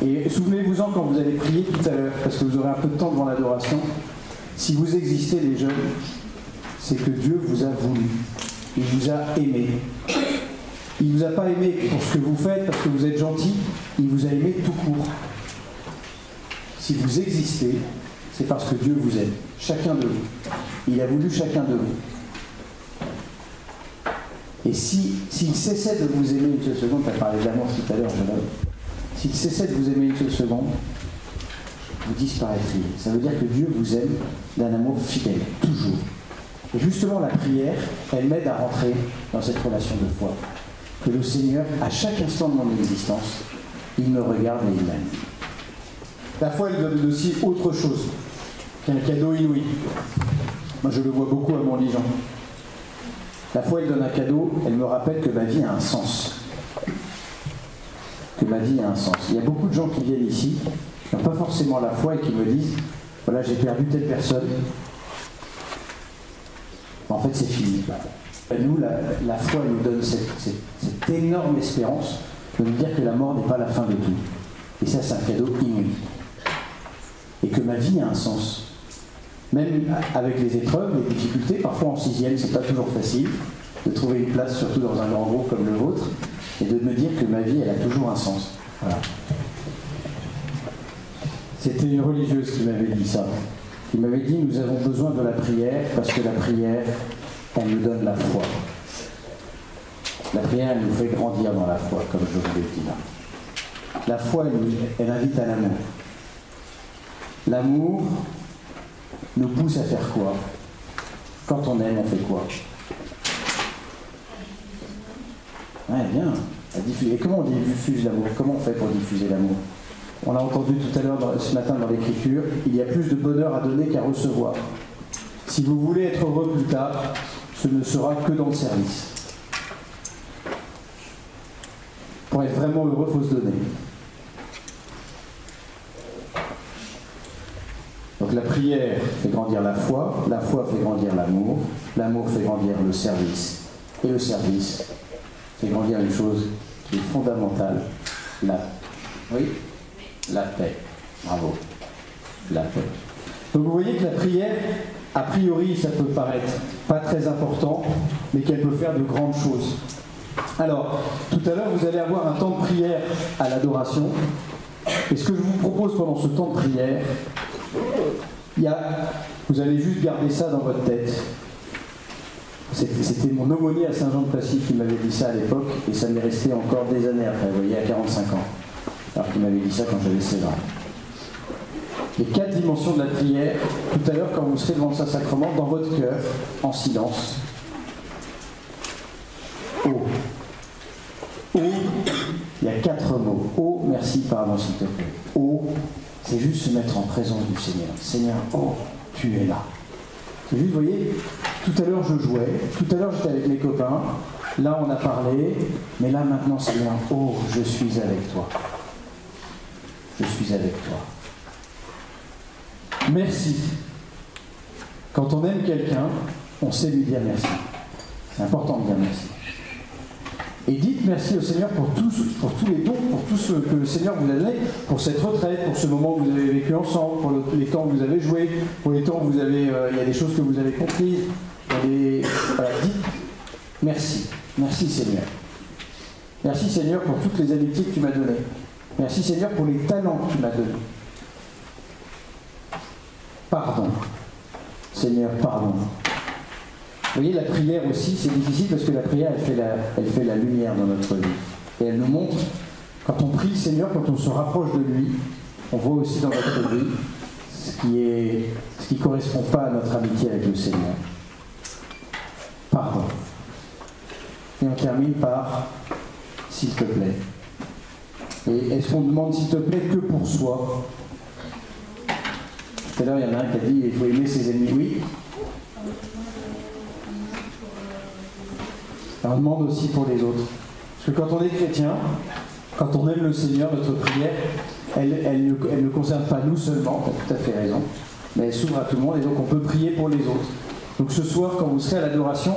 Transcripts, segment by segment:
Et souvenez-vous-en quand vous allez prier tout à l'heure, parce que vous aurez un peu de temps devant l'adoration. Si vous existez, les jeunes, c'est que Dieu vous a voulu. Il vous a aimé. Il ne vous a pas aimé pour ce que vous faites, parce que vous êtes gentil. Il vous a aimé tout court. Si vous existez, c'est parce que Dieu vous aime. Chacun de vous. Il a voulu chacun de vous. Et s'il cessait de vous aimer une seule seconde, tu as parlé de l'amour tout à l'heure, jeune homme. S'il cessait de vous aimer une seule seconde, vous disparaîtriez. Ça veut dire que Dieu vous aime d'un amour fidèle, toujours. Et justement, la prière, elle m'aide à rentrer dans cette relation de foi. Que le Seigneur, à chaque instant de mon existence, il me regarde et il m'aime. La foi, elle donne aussi autre chose qu'un cadeau inouï. Moi, je le vois beaucoup à mon Montligeon. La foi, elle donne un cadeau, elle me rappelle que ma vie a un sens. Que ma vie a un sens. Il y a beaucoup de gens qui viennent ici, qui n'ont pas forcément la foi et qui me disent, voilà, j'ai perdu telle personne. En fait, c'est fini. Nous, la foi, elle nous donne cette énorme espérance de nous dire que la mort n'est pas la fin de tout. Et ça, c'est un cadeau inouï. Et que ma vie a un sens. Même avec les épreuves, les difficultés, parfois en 6e, c'est pas toujours facile de trouver une place, surtout dans un grand groupe comme le vôtre, et de me dire que ma vie, elle a toujours un sens. Voilà. C'était une religieuse qui m'avait dit ça. Qui m'avait dit, nous avons besoin de la prière, parce que la prière, elle nous donne la foi. La prière, elle nous fait grandir dans la foi, comme je vous l'ai dit là. La foi, elle invite à l'amour. L'amour nous pousse à faire quoi? Quand on aime, on fait quoi? Ouais, bien. À diffuser. Et comment on diffuse l'amour? Comment on fait pour diffuser l'amour? On l'a entendu tout à l'heure, ce matin, dans l'Écriture, il y a plus de bonheur à donner qu'à recevoir. Si vous voulez être heureux plus tard, ce ne sera que dans le service. Pour être vraiment heureux, il faut se donner. Donc la prière fait grandir la foi fait grandir l'amour fait grandir le service, et le service fait grandir une chose qui est fondamentale, la paix. Bravo, la paix. Donc vous voyez que la prière, a priori, ça peut paraître pas très important, mais qu'elle peut faire de grandes choses. Alors, tout à l'heure, vous allez avoir un temps de prière à l'adoration, et ce que je vous propose pendant ce temps de prière, vous allez juste garder ça dans votre tête. C'était mon aumônier à Saint-Jean-de-Passy qui m'avait dit ça à l'époque, et ça m'est resté encore des années après, vous voyez, à 45 ans. Alors qu'il m'avait dit ça quand j'avais 16 ans. Les 4 dimensions de la prière, tout à l'heure, quand vous serez devant le Saint-Sacrement, dans votre cœur, en silence. Oh. Oh, il y a 4 mots. Oh, merci, pardon, s'il te plaît. Oh, c'est juste se mettre en présence du Seigneur. Seigneur, oh, tu es là. C'est juste, vous voyez, tout à l'heure je jouais, tout à l'heure j'étais avec mes copains, là on a parlé, mais là maintenant, Seigneur, oh, je suis avec toi. Je suis avec toi. Merci. Quand on aime quelqu'un, on sait lui dire merci. C'est important de dire merci. Et dites merci au Seigneur pour tous les dons, pour tout ce que le Seigneur vous a donné, pour cette retraite, pour ce moment que vous avez vécu ensemble, pour les temps que vous avez joué, pour les temps où vous avez, il y a des choses que vous avez comprises. Voilà, dites merci. Merci Seigneur. Merci Seigneur pour toutes les amitiés que tu m'as données. Merci Seigneur pour les talents que tu m'as donnés. Pardon. Seigneur, pardon. Vous voyez, la prière aussi, c'est difficile parce que la prière, elle fait la lumière dans notre vie. Et elle nous montre, quand on prie le Seigneur, quand on se rapproche de lui, on voit aussi dans notre vie ce qui ne correspond pas à notre amitié avec le Seigneur. Pardon. Et on termine par « s'il te plaît ». Et est-ce qu'on demande s'il te plaît que pour soi? Tout à l'heure, il y en a un qui a dit il faut aimer ses ennemis. Oui. On demande aussi pour les autres. Parce que quand on est chrétien, quand on aime le Seigneur, notre prière, elle ne concerne pas nous seulement, tu as tout à fait raison, mais elle s'ouvre à tout le monde et donc on peut prier pour les autres. Donc ce soir, quand vous serez à l'adoration,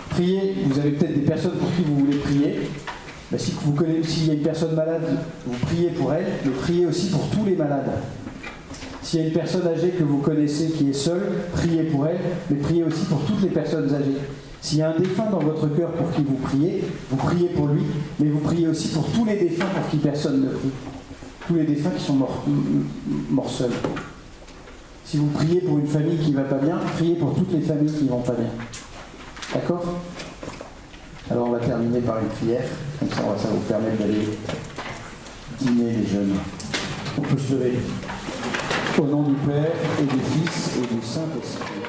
priez, vous avez peut-être des personnes pour qui vous voulez prier, Ben, si vous connaissez, s'il y a une personne malade, vous priez pour elle, mais priez aussi pour tous les malades. S'il y a une personne âgée que vous connaissez qui est seule, priez pour elle, mais priez aussi pour toutes les personnes âgées. S'il y a un défunt dans votre cœur pour qui vous priez pour lui, mais vous priez aussi pour tous les défunts pour qui personne ne prie. Tous les défunts qui sont morts seuls. Si vous priez pour une famille qui ne va pas bien, priez pour toutes les familles qui ne vont pas bien. D'accord? Alors on va terminer par une prière, comme ça vous permettre d'aller dîner les jeunes. On peut se lever. Au nom du Père et du Fils et du Saint-Esprit.